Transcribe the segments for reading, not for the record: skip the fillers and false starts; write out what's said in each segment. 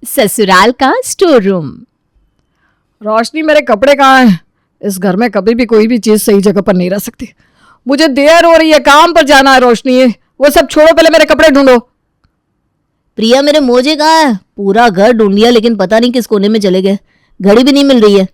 ससुराल का store room. रोशनी, मेरे कपड़े कहाँ हैं? इस घर में कभी भी कोई भी चीज सही जगह पर नहीं रह सकती। मुझे देर हो रही है, काम पर जाना है। रोशनी, वो सब छोड़ो, पहले मेरे कपड़े ढूंढो। प्रिया, मेरे मोजे कहाँ है? पूरा घर ढूंढ लिया लेकिन पता नहीं किस कोने में चले गए। घड़ी भी नहीं मिल रही है।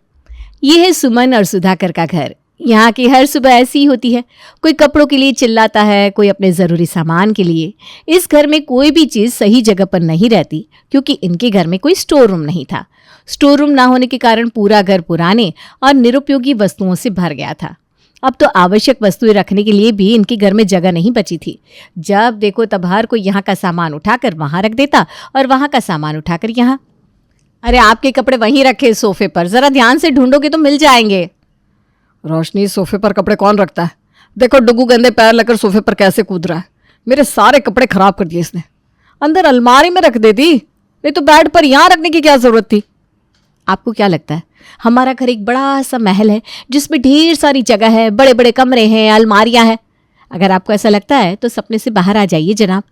ये है सुमन और सुधाकर का घर। यहाँ की हर सुबह ऐसी ही होती है। कोई कपड़ों के लिए चिल्लाता है, कोई अपने ज़रूरी सामान के लिए। इस घर में कोई भी चीज़ सही जगह पर नहीं रहती क्योंकि इनके घर में कोई स्टोर रूम नहीं था। स्टोर रूम ना होने के कारण पूरा घर पुराने और निरुपयोगी वस्तुओं से भर गया था। अब तो आवश्यक वस्तुएं रखने के लिए भी इनके घर में जगह नहीं बची थी। जब देखो तब हर कोई यहाँ का सामान उठाकर वहाँ रख देता और वहाँ का सामान उठाकर यहाँ। अरे आपके कपड़े वहीं रखे सोफे पर, ज़रा ध्यान से ढूंढोगे तो मिल जाएंगे। रोशनी, सोफे पर कपड़े कौन रखता है? देखो डुगू गंदे पैर लेकर सोफे पर कैसे कूद रहा है। मेरे सारे कपड़े खराब कर दिए इसने। अंदर अलमारी में रख देती, नहीं तो बेड पर यहाँ रखने की क्या जरूरत थी? आपको क्या लगता है हमारा घर एक बड़ा सा महल है जिसमें ढेर सारी जगह है, बड़े बड़े कमरे हैं, अलमारियां हैं? अगर आपको ऐसा लगता है तो सपने से बाहर आ जाइए जनाब।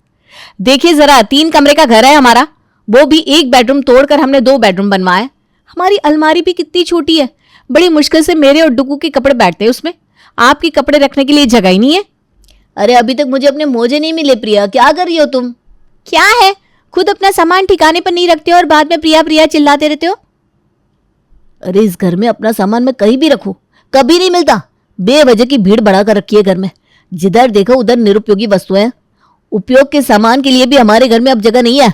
देखिए जरा, 3 कमरे का घर है हमारा, वो भी एक बेडरूम तोड़कर हमने 2 बेडरूम बनवाए। हमारी अलमारी भी कितनी छोटी है, बड़ी मुश्किल से मेरे और डुगू के कपड़े बैठते हैं उसमें। आपके कपड़े रखने के लिए जगह ही नहीं है। अरे अभी तक मुझे अपने मोजे नहीं मिले। प्रिया, क्या कर रही हो तुम? क्या है, खुद अपना सामान ठिकाने पर नहीं रखते हो और बाद में प्रिया प्रिया चिल्लाते रहते हो। अरे इस घर में अपना सामान मैं कहीं भी रखूं, कभी नहीं मिलता। बेवजह की भीड़ बढ़ा कर रखी है घर में। जिधर देखो उधर निरुपयोगी वस्तुएं। उपयोग के सामान के लिए भी हमारे घर में अब जगह नहीं है।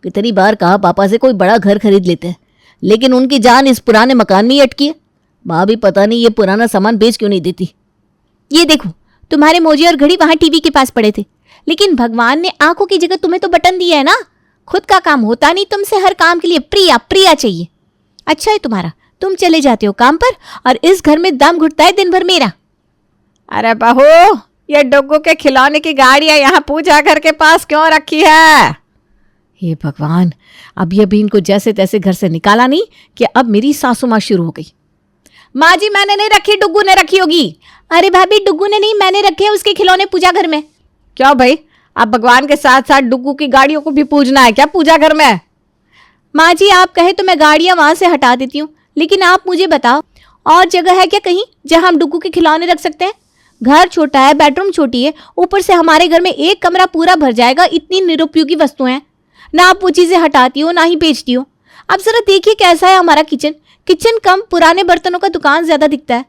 कितनी बार कहा पापा से कोई बड़ा घर खरीद लेते हैं, लेकिन उनकी जान इस पुराने मकान में ही अटकी है। माँ भी पता नहीं ये पुराना सामान बेच क्यों नहीं देती। ये देखो, तुम्हारे मोजे और घड़ी वहां टीवी के पास पड़े थे, लेकिन भगवान ने आंखों की जगह तुम्हें तो बटन दिया है ना। खुद का काम होता नहीं, तुमसे हर काम के लिए प्रिया प्रिया चाहिए। अच्छा है तुम्हारा, तुम चले जाते हो काम पर और इस घर में दम घुटता है दिन भर मेरा। अरे बहू, ये डुगू के खिलौने की गाड़ियां यहाँ पूजा घर के पास क्यों रखी है? हे भगवान, अभी इनको जैसे तैसे घर से निकाला नहीं कि अब मेरी सासू माँ शुरू हो गई। माँ जी, मैंने नहीं रखी, डुगू ने रखी होगी। अरे भाभी, डुगू ने नहीं, मैंने रखे हैं उसके खिलौने पूजा घर में। क्यों भाई, अब भगवान के साथ साथ डुगू की गाड़ियों को भी पूजना है क्या पूजा घर में? माँ जी, आप कहे तो मैं गाड़ियां वहां से हटा देती हूँ, लेकिन आप मुझे बताओ और जगह है क्या कहीं जहां हम डुगू के खिलौने रख सकते हैं? घर छोटा है, बेडरूम छोटी है, ऊपर से हमारे घर में एक कमरा पूरा भर जाएगा। इतनी निरुपयोगी वस्तुएं हैं, ना आप वो चीजें हटाती हो ना ही बेचती हो। अब जरा देखिए कैसा है हमारा किचन। किचन कम, पुराने बर्तनों का दुकान ज्यादा दिखता है।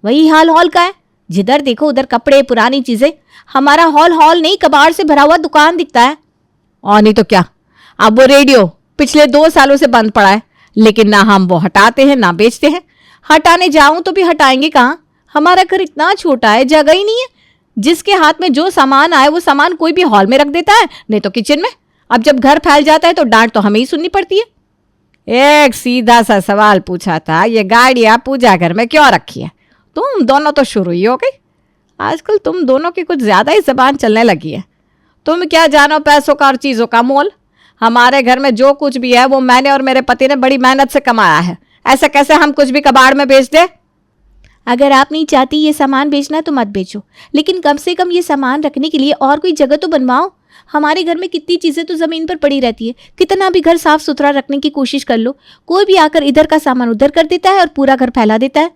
वही हाल हॉल का है, जिधर देखो उधर कपड़े, पुरानी चीजें। हमारा हॉल नहीं, कबाड़ से भरा हुआ दुकान दिखता है। और नहीं तो क्या, अब वो रेडियो पिछले 2 सालों से बंद पड़ा है, लेकिन ना हम वो हटाते हैं ना बेचते हैं। हटाने जाऊं तो भी हटाएंगे कहाँ? हमारा घर इतना छोटा है, जगह ही नहीं है। जिसके हाथ में जो सामान आए वो सामान कोई भी हॉल में रख देता है, नहीं तो किचन में। अब जब घर फैल जाता है तो डांट तो हमें ही सुननी पड़ती है। एक सीधा सा सवाल पूछा था, ये गाड़ियां पूजा घर में क्यों रखी है? तुम दोनों तो शुरू ही हो गई। आजकल तुम दोनों की कुछ ज्यादा ही जबान चलने लगी है। तुम क्या जानो पैसों का और चीजों का मोल? हमारे घर में जो कुछ भी है वो मैंने और मेरे पति ने बड़ी मेहनत से कमाया है। ऐसे कैसे हम कुछ भी कबाड़ में बेच दे? अगर आप नहीं चाहती ये सामान बेचना तो मत बेचो, लेकिन कम से कम ये सामान रखने के लिए और कोई जगह तो बनवाओ। हमारे घर में कितनी चीजें तो जमीन पर पड़ी रहती है। कितना भी घर साफ सुथरा रखने की कोशिश कर लो, कोई भी आकर इधर का सामान उधर कर देता है और पूरा घर फैला देता है।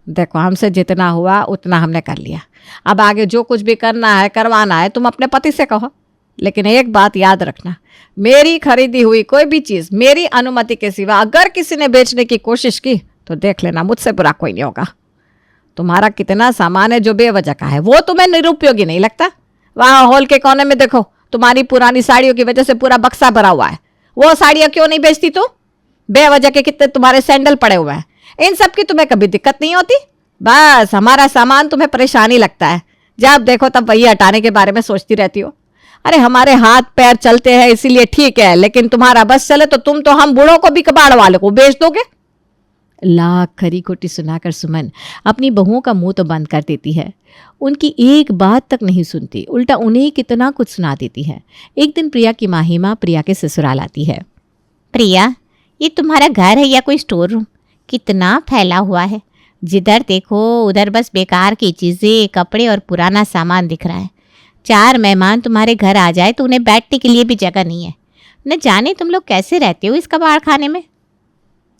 देखो, हमसे जितना हुआ उतना हमने कर लिया। अब आगे जो कुछ भी करना है, करवाना है, तुम अपने पति से कहो। लेकिन एक बात याद रखना, मेरी खरीदी हुई कोई भी चीज मेरी अनुमति के सिवा अगर किसी ने बेचने की कोशिश की तो देख लेना, मुझसे बुरा कोई नहीं होगा। तुम्हारा कितना सामान है जो बेवजह का है, वो तुम्हें निरुपयोगी नहीं लगता? वहां हॉल के कोने में देखो, तुम्हारी पुरानी साड़ियों की वजह से पूरा बक्सा भरा हुआ है। वो साड़ियां क्यों नहीं बेचती तू? बेवजह के कितने तुम्हारे सैंडल पड़े हुए हैं, इन सब की तुम्हें कभी दिक्कत नहीं होती। बस हमारा सामान तुम्हें परेशानी लगता है। जब देखो तब वही हटाने के बारे में सोचती रहती हो। अरे हमारे हाथ पैर चलते हैं इसीलिए ठीक है, लेकिन तुम्हारा बस चले तो तुम तो हम बूढ़ों को भी कबाड़ वाले को बेच दोगे। लाख खरी खोटी सुनाकर सुमन अपनी बहुओं का मुंह तो बंद कर देती है। उनकी एक बात तक नहीं सुनती, उल्टा उन्हें कितना कुछ सुना देती है। एक दिन प्रिया की माहिमा प्रिया के ससुराल आती है। प्रिया, ये तुम्हारा घर है या कोई स्टोर रूम? कितना फैला हुआ है, जिधर देखो उधर बस बेकार की चीज़ें, कपड़े और पुराना सामान दिख रहा है। 4 मेहमान तुम्हारे घर आ जाए तो उन्हें बैठने के लिए भी जगह नहीं है। न जाने तुम लोग कैसे रहते हो इस कबाड़ खाने में।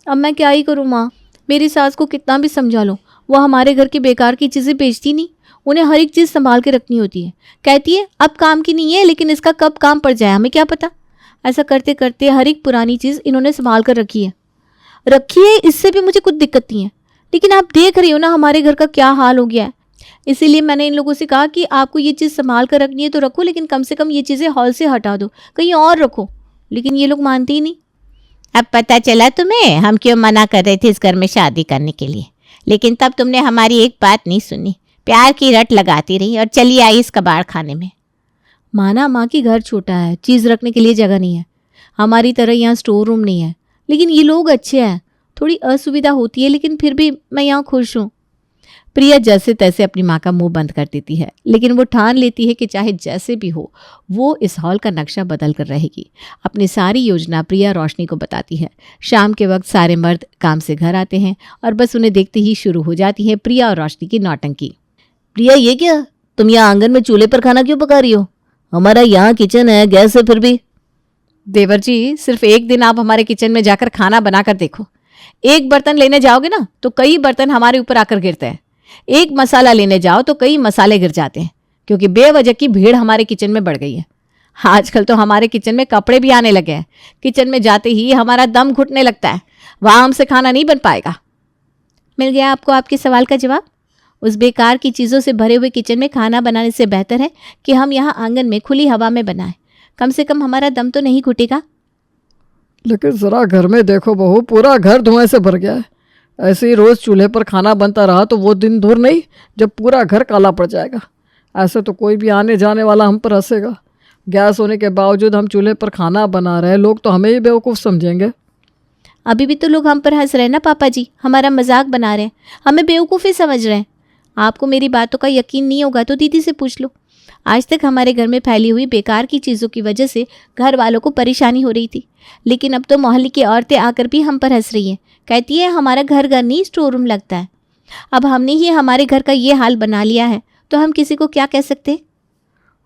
अब मैं क्या ही करूँ माँ, मेरी सास को कितना भी समझा लो, वो हमारे घर की बेकार की चीज़ें बेचती नहीं। उन्हें हर एक चीज़ संभाल के रखनी होती है। कहती है अब काम की नहीं है, लेकिन इसका कब काम पड़ जाए हमें क्या पता। ऐसा करते करते हर एक पुरानी चीज़ इन्होंने संभाल कर रखी है। इससे भी मुझे कुछ दिक्कत नहीं है, लेकिन आप देख रही हो ना हमारे घर का क्या हाल हो गया है। इसीलिए मैंने इन लोगों से कहा कि आपको ये चीज़ संभाल कर रखनी है तो रखो, लेकिन कम से कम ये चीज़ें हॉल से हटा दो, कहीं और रखो। लेकिन ये लोग मानते ही नहीं। अब पता चला तुम्हें हम क्यों मना कर रहे थे इस घर में शादी करने के लिए, लेकिन तब तुमने हमारी एक बात नहीं सुनी, प्यार की रट लगाती रही और चली आई इस कबाड़ खाने में। माना माँ की घर छोटा है, चीज़ रखने के लिए जगह नहीं है, हमारी तरह यहाँ स्टोर रूम नहीं है, लेकिन ये लोग अच्छे हैं। थोड़ी असुविधा होती है, लेकिन फिर भी मैं यहाँ खुश हूँ। प्रिया जैसे तैसे अपनी माँ का मुंह बंद कर देती है, लेकिन वो ठान लेती है कि चाहे जैसे भी हो वो इस हॉल का नक्शा बदल कर रहेगी। अपनी सारी योजना प्रिया रोशनी को बताती है। शाम के वक्त सारे मर्द काम से घर आते हैं और बस उन्हें देखते ही शुरू हो जाती है प्रिया और रोशनी की नौटंकी। प्रिया ये क्या, तुम यहाँ आंगन में चूल्हे पर खाना क्यों पका रही हो? हमारा यहाँ किचन है, गैस है फिर भी। देवर जी, सिर्फ एक दिन आप हमारे किचन में जाकर खाना बनाकर देखो। एक बर्तन लेने जाओगे ना तो कई बर्तन हमारे ऊपर आकर गिरते हैं। एक मसाला लेने जाओ तो कई मसाले गिर जाते हैं, क्योंकि बेवजह की भीड़ हमारे किचन में बढ़ गई है। आजकल तो हमारे किचन में कपड़े भी आने लगे हैं। किचन में जाते ही हमारा दम घुटने लगता है, वहां हमसे खाना नहीं बन पाएगा। मिल गया आपको आपके सवाल का जवाब। उस बेकार की चीज़ों से भरे हुए किचन में खाना बनाने से बेहतर है कि हम यहाँ आंगन में खुली हवा में बनाएं। कम से कम हमारा दम तो नहीं घुटेगा। लेकिन ज़रा घर में देखो बहू, पूरा घर धुएं से भर गया है। ऐसे ही रोज़ चूल्हे पर खाना बनता रहा तो वो दिन दूर नहीं जब पूरा घर काला पड़ जाएगा। ऐसे तो कोई भी आने जाने वाला हम पर हंसेगा। गैस होने के बावजूद हम चूल्हे पर खाना बना रहे हैं, लोग तो हमें ही बेवकूफ़ समझेंगे। अभी भी तो लोग हम पर हंस रहे हैं ना पापा जी, हमारा मजाक बना रहे हैं, हमें बेवकूफ़ी समझ रहे हैं। आपको मेरी बातों का यकीन नहीं होगा तो दीदी से पूछ लो। आज तक हमारे घर में फैली हुई बेकार की चीज़ों की वजह से घर वालों को परेशानी हो रही थी, लेकिन अब तो मोहल्ले की औरतें आकर भी हम पर हंस रही हैं। कहती है हमारा घर घर नहीं स्टोर रूम लगता है। अब हमने ही हमारे घर का ये हाल बना लिया है तो हम किसी को क्या कह सकते।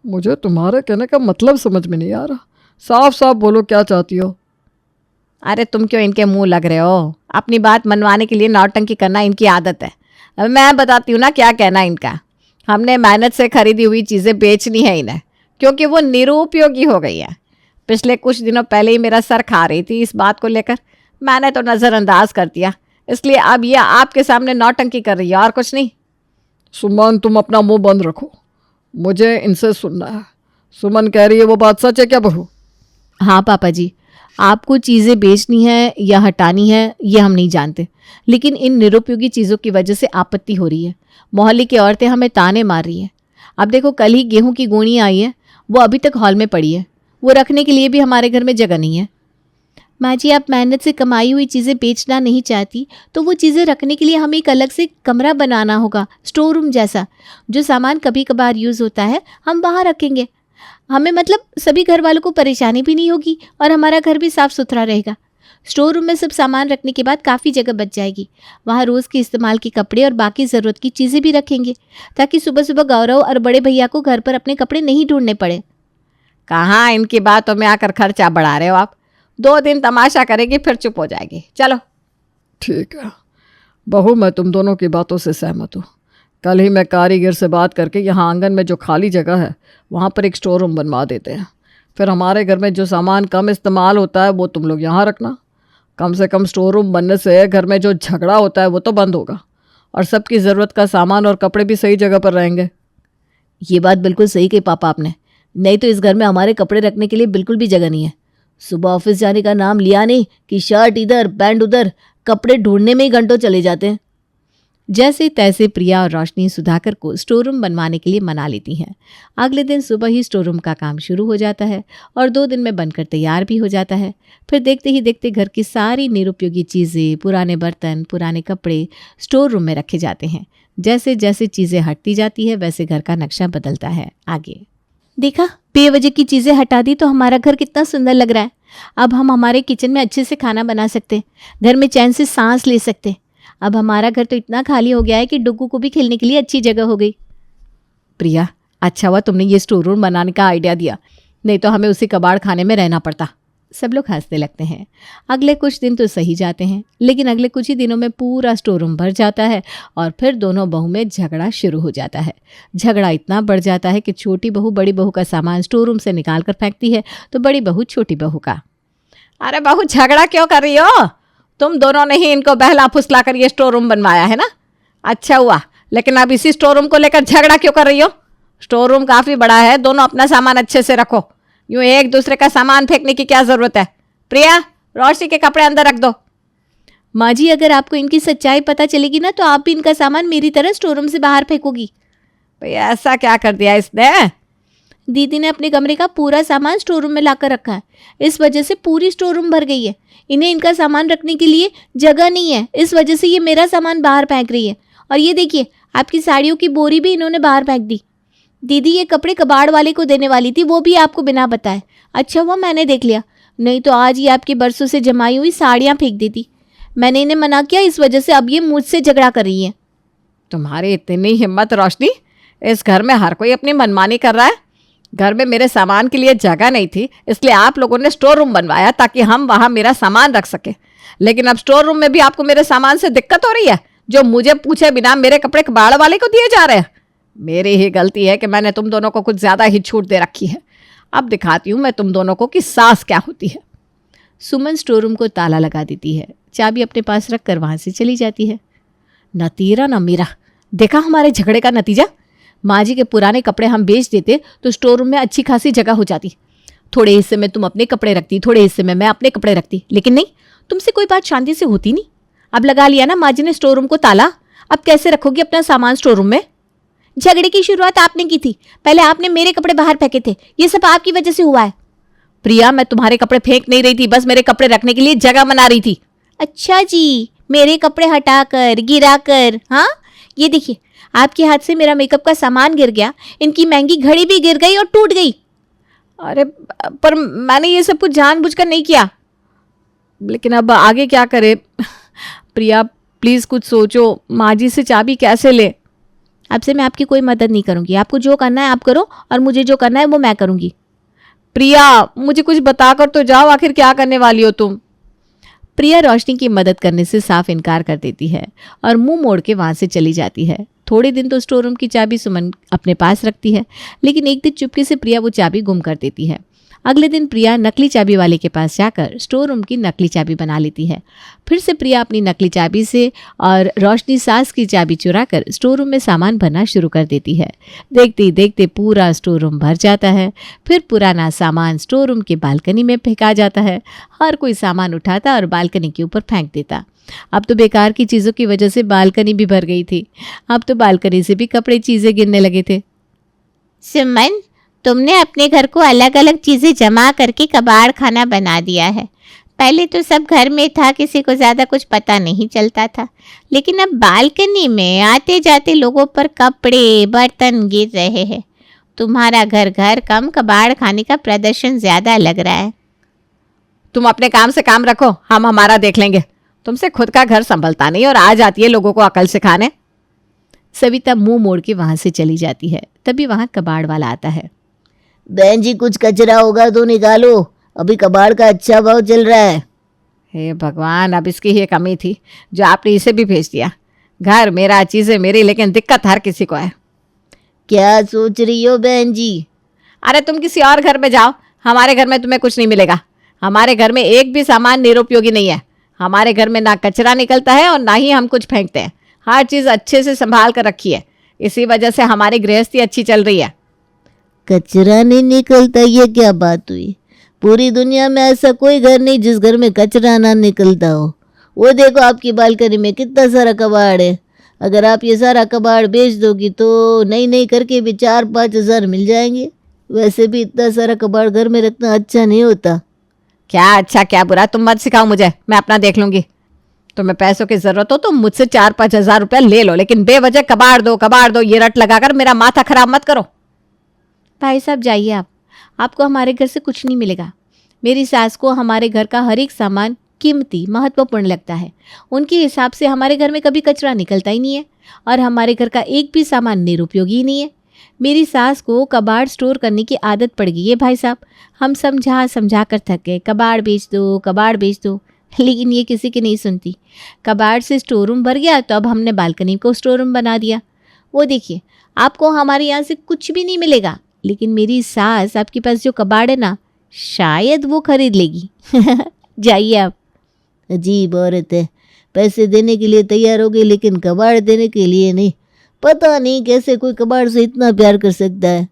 मुझे तुम्हारे कहने का मतलब समझ में नहीं आ रहा। साफ साफ बोलो क्या चाहती हो। अरे तुम क्यों इनके मुंह लग रहे हो? अपनी बात मनवाने के लिए नौटंकी करना इनकी आदत है। अब मैं बताती हूँ ना क्या कहना इनका। हमने मेहनत से खरीदी हुई चीज़ें बेचनी है इन्हें, क्योंकि वो निरुपयोगी हो गई है। पिछले कुछ दिनों पहले ही मेरा सर खा रही थी इस बात को लेकर, मैंने तो नज़रअंदाज कर दिया, इसलिए अब ये आपके सामने नौटंकी कर रही है और कुछ नहीं। सुमन, तुम अपना मुंह बंद रखो, मुझे इनसे सुनना है। सुमन कह रही है वो बात सच है क्या बहू? हाँ पापा जी, आपको चीज़ें बेचनी है या हटानी है ये हम नहीं जानते, लेकिन इन निरुपयोगी चीज़ों की वजह से आपत्ति हो रही है। मोहल्ले की औरतें हमें ताने मार रही हैं। अब देखो कल ही गेहूं की गोनी आई है, वो अभी तक हॉल में पड़ी है, वो रखने के लिए भी हमारे घर में जगह नहीं है। माँ जी, आप मेहनत से कमाई हुई चीज़ें बेचना नहीं चाहती तो वो चीज़ें रखने के लिए हमें एक अलग से कमरा बनाना होगा, स्टोर रूम जैसा। जो सामान कभी कभार यूज़ होता है हम वहाँ रखेंगे। हमें मतलब सभी घर वालों को परेशानी भी नहीं होगी और हमारा घर भी साफ़ सुथरा रहेगा। स्टोर रूम में सब सामान रखने के बाद काफ़ी जगह बच जाएगी। वहाँ रोज़ के इस्तेमाल के कपड़े और बाकी ज़रूरत की चीज़ें भी रखेंगे, ताकि सुबह सुबह गौरव और बड़े भैया को घर पर अपने कपड़े नहीं ढूंढने पड़े। कहाँ इनकी बातों में आकर खर्चा बढ़ा रहे हो आप? 2 दिन तमाशा करेगी फिर चुप हो जाएगी। चलो ठीक है बहू, मैं तुम दोनों की बातों से सहमत हूँ। कल ही मैं कारीगर से बात करके यहाँ आंगन में जो खाली जगह है वहाँ पर एक स्टोर रूम बनवा देते हैं। फिर हमारे घर में जो सामान कम इस्तेमाल होता है वो तुम लोग यहाँ रखना। कम से कम स्टोर रूम बनने से घर में जो झगड़ा होता है वो तो बंद होगा और सबकी ज़रूरत का सामान और कपड़े भी सही जगह पर रहेंगे। ये बात बिल्कुल सही कही पापा आपने, नहीं तो इस घर में हमारे कपड़े रखने के लिए बिल्कुल भी जगह नहीं है। सुबह ऑफिस जाने का नाम लिया नहीं कि शर्ट इधर पैंट उधर, कपड़े ढूंढने में ही घंटों चले जाते हैं। जैसे तैसे प्रिया और रोशनी सुधाकर को स्टोर रूम बनवाने के लिए मना लेती हैं। अगले दिन सुबह ही स्टोर रूम का काम शुरू हो जाता है और 2 दिन में बनकर तैयार भी हो जाता है। फिर देखते ही देखते घर की सारी निरुपयोगी चीज़ें, पुराने बर्तन, पुराने कपड़े स्टोर रूम में रखे जाते हैं। जैसे जैसे चीज़ें हटती जाती है वैसे घर का नक्शा बदलता है। आगे देखा, बेवजह की चीज़ें हटा दी तो हमारा घर कितना सुंदर लग रहा है। अब हम हमारे किचन में अच्छे से खाना बना सकते हैं, घर में चैन से सांस ले सकते हैं। अब हमारा घर तो इतना खाली हो गया है कि डुग्गू को भी खेलने के लिए अच्छी जगह हो गई। प्रिया, अच्छा हुआ तुमने ये स्टोर रूम बनाने का आइडिया दिया, नहीं तो हमें उसी कबाड़ खाने में रहना पड़ता। सब लोग हंसने लगते हैं। अगले कुछ दिन तो सही जाते हैं, लेकिन अगले कुछ ही दिनों में पूरा स्टोर रूम भर जाता है और फिर दोनों बहू में झगड़ा शुरू हो जाता है। झगड़ा इतना बढ़ जाता है कि छोटी बहू बड़ी बहू का सामान स्टोर रूम से निकाल कर फेंकती है तो बड़ी बहू छोटी बहू का। अरे बहू, झगड़ा क्यों कर रही हो? तुम दोनों ने ही इनको बहला फुसला कर ये स्टोर रूम बनवाया है ना? अच्छा हुआ, लेकिन अब इसी स्टोर रूम को लेकर झगड़ा क्यों कर रही हो? स्टोर रूम काफ़ी बड़ा है, दोनों अपना सामान अच्छे से रखो। यूँ एक दूसरे का सामान फेंकने की क्या ज़रूरत है? प्रिया, रोशनी के कपड़े अंदर रख दो। माँ जी, अगर आपको इनकी सच्चाई पता चलेगी ना तो आप भी इनका सामान मेरी तरह स्टोर रूम से बाहर फेंकोगी। भाई ऐसा क्या कर दिया इसने? दीदी ने अपने कमरे का पूरा सामान स्टोर रूम में लाकर रखा है, इस वजह से पूरी स्टोर रूम भर गई है। इन्हें इनका सामान रखने के लिए जगह नहीं है, इस वजह से ये मेरा सामान बाहर फेंक रही है। और ये देखिए, आपकी साड़ियों की बोरी भी इन्होंने बाहर फेंक दी। दीदी, ये कपड़े कबाड़ वाले को देने वाली थी, वो भी आपको बिना बताए। अच्छा हुआ मैंने देख लिया, नहीं तो आज ये आपकी बरसों से जमाई हुई साड़ियाँ फेंक देती। मैंने इन्हें मना किया, इस वजह से अब ये मुझसे झगड़ा कर रही है। तुम्हारी इतनी हिम्मत रोशनी? इस घर में हर कोई अपनी मनमानी कर रहा है। घर में मेरे सामान के लिए जगह नहीं थी, इसलिए आप लोगों ने स्टोर रूम बनवाया ताकि हम वहाँ मेरा सामान रख सके। लेकिन अब स्टोर रूम में भी आपको मेरे सामान से दिक्कत हो रही है, जो मुझे पूछे बिना मेरे कपड़े कबाड़ वाले को दिए जा रहे हैं। मेरी ही गलती है कि मैंने तुम दोनों को कुछ ज़्यादा ही छूट दे रखी है। अब दिखाती हूँ मैं तुम दोनों को कि सास क्या होती है। सुमन स्टोर रूम को ताला लगा देती है, चाबी अपने पास रख कर वहाँ से चली जाती है। न तेरा न मेरा, देखा हमारे झगड़े का नतीजा? माँ जी के पुराने कपड़े हम बेच देते तो स्टोर रूम में अच्छी खासी जगह हो जाती। थोड़े हिस्से में तुम अपने कपड़े रखती, थोड़े हिस्से में मैं अपने कपड़े रखती, लेकिन नहीं, तुमसे कोई बात शांति से होती नहीं। अब लगा लिया ना माँ जी ने स्टोर रूम को ताला, अब कैसे रखोगी अपना सामान स्टोर रूम में? झगड़े की शुरुआत आपने की थी, पहले आपने मेरे कपड़े बाहर फेंके थे, ये सब आपकी वजह से हुआ है। प्रिया, मैं तुम्हारे कपड़े फेंक नहीं रही थी, बस मेरे कपड़े रखने के लिए जगह बना रही थी। अच्छा जी, मेरे कपड़े हटाकर गिराकर? हाँ, ये देखिए, आपके हाथ से मेरा मेकअप का सामान गिर गया, इनकी महंगी घड़ी भी गिर गई और टूट गई। अरे पर मैंने ये सब कुछ जानबूझकर नहीं किया। लेकिन अब आगे क्या करे? प्रिया प्लीज़ कुछ सोचो, माँ जी से चाबी कैसे ले? अब से मैं आपकी कोई मदद नहीं करूंगी, आपको जो करना है आप करो और मुझे जो करना है वो मैं करूंगी। प्रिया, मुझे कुछ बताकर तो जाओ, आखिर क्या करने वाली हो तुम? प्रिया रोशनी की मदद करने से साफ इनकार कर देती है और मुंह मोड़ के वहाँ से चली जाती है। थोड़े दिन तो स्टोर रूम की चाबी सुमन अपने पास रखती है, लेकिन एक दिन चुपके से प्रिया वो चाबी गुम कर देती है। अगले दिन प्रिया नकली चाबी वाले के पास जाकर स्टोर रूम की नकली चाबी बना लेती है। फिर से प्रिया अपनी नकली चाबी से और रोशनी सास की चाबी चुरा कर स्टोर रूम में सामान भरना शुरू कर देती है। देखते ही देखते पूरा स्टोर रूम भर जाता है। फिर पुराना सामान स्टोर रूम के बालकनी में फेंका जाता है। हर कोई सामान उठाता और बालकनी के ऊपर फेंक देता। अब तो बेकार की चीज़ों की वजह से बालकनी भी भर गई थी। अब तो बालकनी से भी कपड़े चीज़ें गिरने लगे थे। सुमन, तुमने अपने घर को अलग अलग चीज़ें जमा करके कबाड़ खाना बना दिया है। पहले तो सब घर में था, किसी को ज़्यादा कुछ पता नहीं चलता था, लेकिन अब बालकनी में आते जाते लोगों पर कपड़े बर्तन गिर रहे हैं। तुम्हारा घर घर कम, कबाड़ खाने का प्रदर्शन ज़्यादा लग रहा है। तुम अपने काम से काम रखो, हम हमारा देख लेंगे। तुमसे खुद का घर संभलता नहीं और आ जाती है लोगों को अकल सिखाने। सविता मुंह मोड़ के वहाँ से चली जाती है। तभी वहाँ कबाड़ वाला आता है। बहन जी, कुछ कचरा होगा तो निकालो, अभी कबाड़ का अच्छा भाव चल रहा है। हे भगवान, अब इसकी ही कमी थी जो आपने इसे भी भेज दिया। घर मेरा, चीज़ें मेरी, लेकिन दिक्कत हर किसी को है। क्या सोच रही हो बहन जी? अरे तुम किसी और घर में जाओ, हमारे घर में तुम्हें कुछ नहीं मिलेगा। हमारे घर में एक भी सामान निरुपयोगी नहीं है। हमारे घर में ना कचरा निकलता है और ना ही हम कुछ फेंकते हैं। हर चीज़ अच्छे से संभाल कर रखी है, इसी वजह से हमारी गृहस्थी अच्छी चल रही है। कचरा नहीं निकलता, ये क्या बात हुई? पूरी दुनिया में ऐसा कोई घर नहीं जिस घर में कचरा ना निकलता हो। वो देखो, आपकी बालकनी में कितना सारा कबाड़ है। अगर आप ये सारा कबाड़ बेच दोगी तो नई नई करके भी 4-5 हज़ार मिल जाएंगे। वैसे भी इतना सारा कबाड़ घर में रखना अच्छा नहीं होता। क्या अच्छा क्या बुरा, तुम मत सिखाओ मुझे, मैं अपना देख लूँगी। तुम्हें पैसों की ज़रूरत हो तो मुझसे 4-5 हज़ार रुपया ले लो, लेकिन बेवजह कबाड़ दो ये रट लगाकर मेरा माथा खराब मत करो। भाई साहब जाइए, आपको हमारे घर से कुछ नहीं मिलेगा। मेरी सास को हमारे घर का हर एक सामान कीमती महत्वपूर्ण लगता है। उनके हिसाब से हमारे घर में कभी कचरा निकलता ही नहीं है और हमारे घर का एक भी सामान निरुपयोगी ही नहीं है। मेरी सास को कबाड़ स्टोर करने की आदत पड़ गई है भाई साहब। हम समझा कर थक गए, कबाड़ बेच दो, कबाड़ बेच दो, लेकिन ये किसी की नहीं सुनती। कबाड़ से स्टोर रूम भर गया तो अब हमने बालकनी को स्टोर रूम बना दिया। वो देखिए, आपको हमारे यहाँ से कुछ भी नहीं मिलेगा, लेकिन मेरी सास आपके पास जो कबाड़ है ना, शायद वो खरीद लेगी। जाइए आप। अजीब औरत है, पैसे देने के लिए तैयार हो गई लेकिन कबाड़ देने के लिए नहीं। पता नहीं कैसे कोई कबाड़ से इतना प्यार कर सकता है।